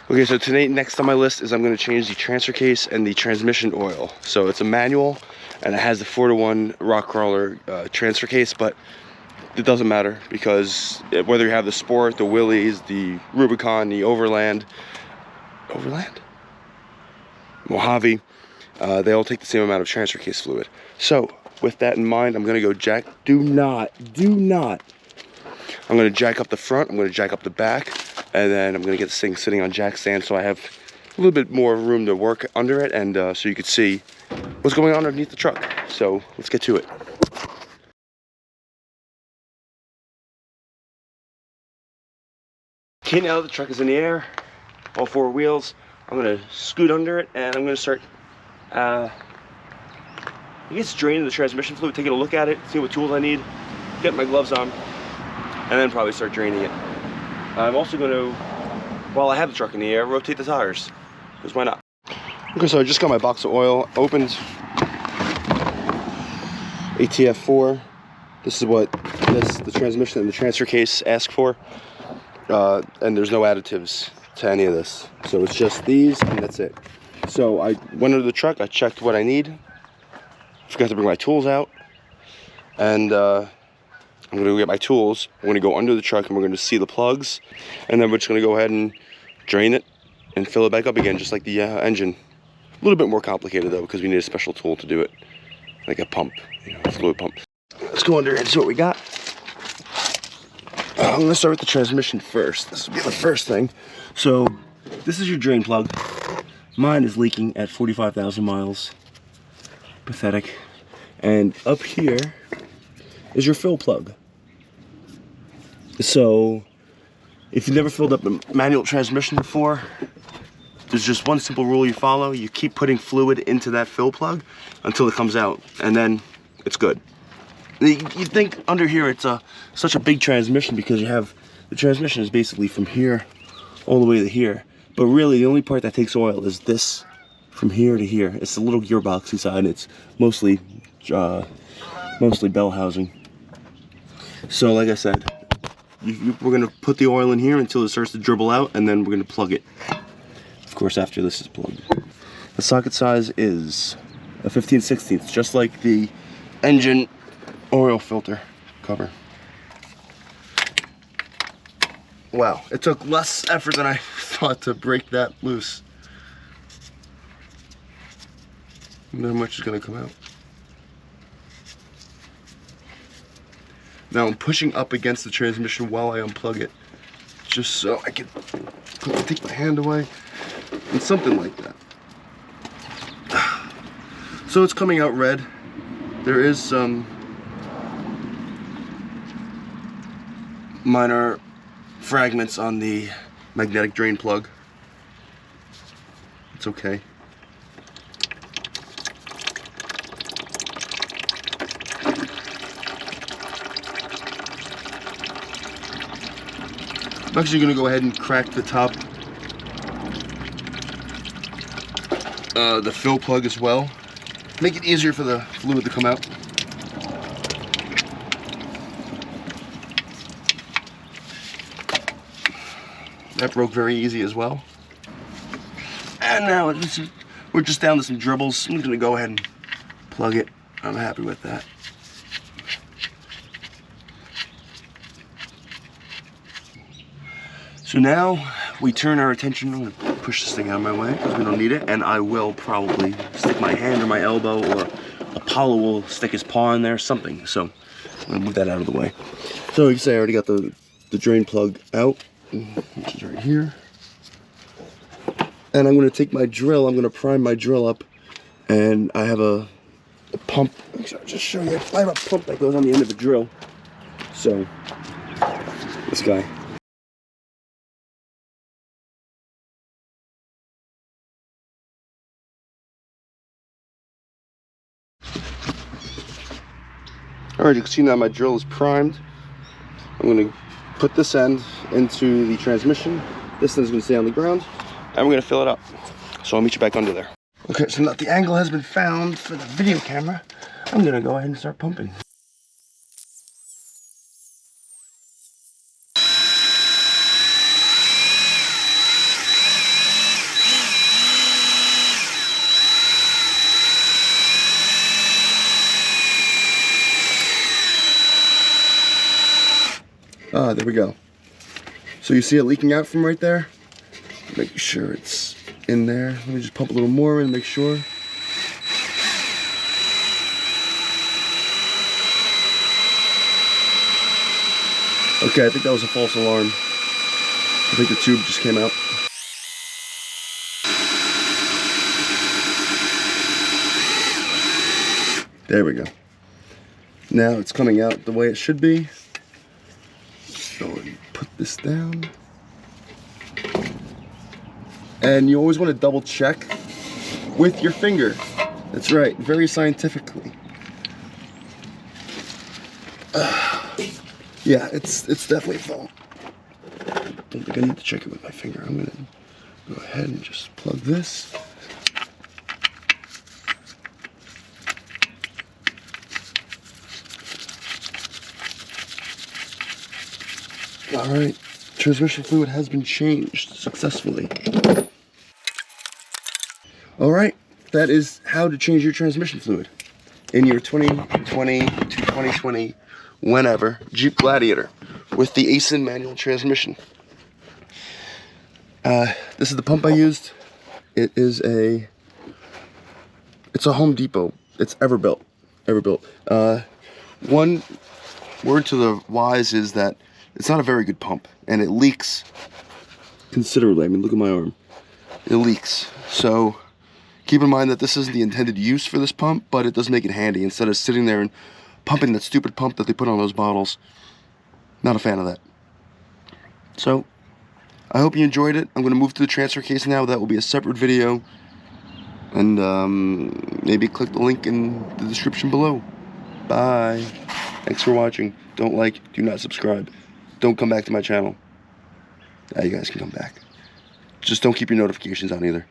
Okay, so today, next on my list is I'm going to change the transfer case and the transmission oil. So it's a manual, and it has the 4-to-1 rock crawler transfer case, but it doesn't matter because whether you have the Sport, the Willys, the Rubicon, the Overland, Mojave, they all take the same amount of transfer case fluid. So with that in mind, I'm going to go jack. Do not. I'm going to jack up the front. I'm going to jack up the back. And then I'm going to get this thing sitting on jack stand so I have a little bit more room to work under it, and so you could see what's going on underneath the truck. So let's get to it. Okay, now the truck is in the air, all 4 wheels. I'm going to scoot under it, and I'm going to start, I guess, draining the transmission fluid, taking a look at it, see what tools I need, get my gloves on, and then probably start draining it. I'm also going to, while I have the truck in the air, rotate the tires, because why not? Okay, so I just got my box of oil opened. ATF4. This is what the transmission and the transfer case ask for. And there's no additives to any of this. So it's just these, and that's it. So I went under the truck, I checked what I need. Forgot to bring my tools out. And I'm going to get my tools. I'm going to go under the truck and we're going to see the plugs. And then we're just going to go ahead and drain it and fill it back up again, just like the engine. A little bit more complicated though, because we need a special tool to do it. Like a pump, a fluid pump. Let's go under and see what we got. I'm going to start with the transmission first. This will be the first thing. So this is your drain plug. Mine is leaking at 45,000 miles. Pathetic. And up here is your fill plug. So if you've never filled up a manual transmission before, there's just one simple rule you follow. You keep putting fluid into that fill plug until it comes out, and then it's good. You think under here it's such a big transmission because you have, the transmission is basically from here all the way to here. But really the only part that takes oil is this from here to here. It's the little gearbox inside. It's mostly bell housing. So like I said, we're gonna put the oil in here until it starts to dribble out, and then we're gonna plug it. Of course, after this is plugged. The socket size is a 15/16, just like the engine oil filter cover. Wow, it took less effort than I thought to break that loose. I wonder how much is gonna come out. Now I'm pushing up against the transmission while I unplug it, just so I can take my hand away and something like that. So it's coming out red. There is some minor fragments on the magnetic drain plug. It's okay. I'm actually going to go ahead and crack the top, the fill plug as well. Make it easier for the fluid to come out. That broke very easy as well. And now we're just down to some dribbles. I'm just going to go ahead and plug it. I'm happy with that. So now we turn our attention. I'm going to push this thing out of my way because we don't need it, and I will probably stick my hand or my elbow, or Apollo will stick his paw in there, something. So I'm going to move that out of the way. So you can say I already got the drain plug out, which is right here. And I'm going to take my drill, I'm going to prime my drill up, and I have a pump. I'll just show you. I have a pump that goes on the end of the drill. So this guy. Alright, you can see now my drill is primed. I'm going to put this end into the transmission. This end is going to stay on the ground, and we're going to fill it up. So I'll meet you back under there. Okay, so now that the angle has been found for the video camera, I'm going to go ahead and start pumping. we go. So you see it leaking out from right there? Make sure it's in there. Let me just pump a little more and make sure. Okay, I think that was a false alarm. I think the tube just came out. There we go. Now it's coming out the way it should be. Go and put this down. And you always want to double check with your finger. That's right, very scientifically. Yeah, it's definitely full. Don't think I need to check it with my finger. I'm gonna go ahead and just plug this. All right, transmission fluid has been changed successfully. All right, that is how to change your transmission fluid in your 2020 to 2020, whenever, Jeep Gladiator with the ASIN manual transmission. This is the pump I used. It's a Home Depot. It's Everbuilt. One word to the wise is that it's not a very good pump, and it leaks considerably. I mean, look at my arm. It leaks. So keep in mind that this isn't the intended use for this pump, but it does make it handy instead of sitting there and pumping that stupid pump that they put on those bottles. Not a fan of that. So I hope you enjoyed it. I'm going to move to the transfer case now. That will be a separate video. And maybe click the link in the description below. Bye. Thanks for watching. Don't like, do not subscribe. Don't come back to my channel. You guys can come back. Just don't keep your notifications on either.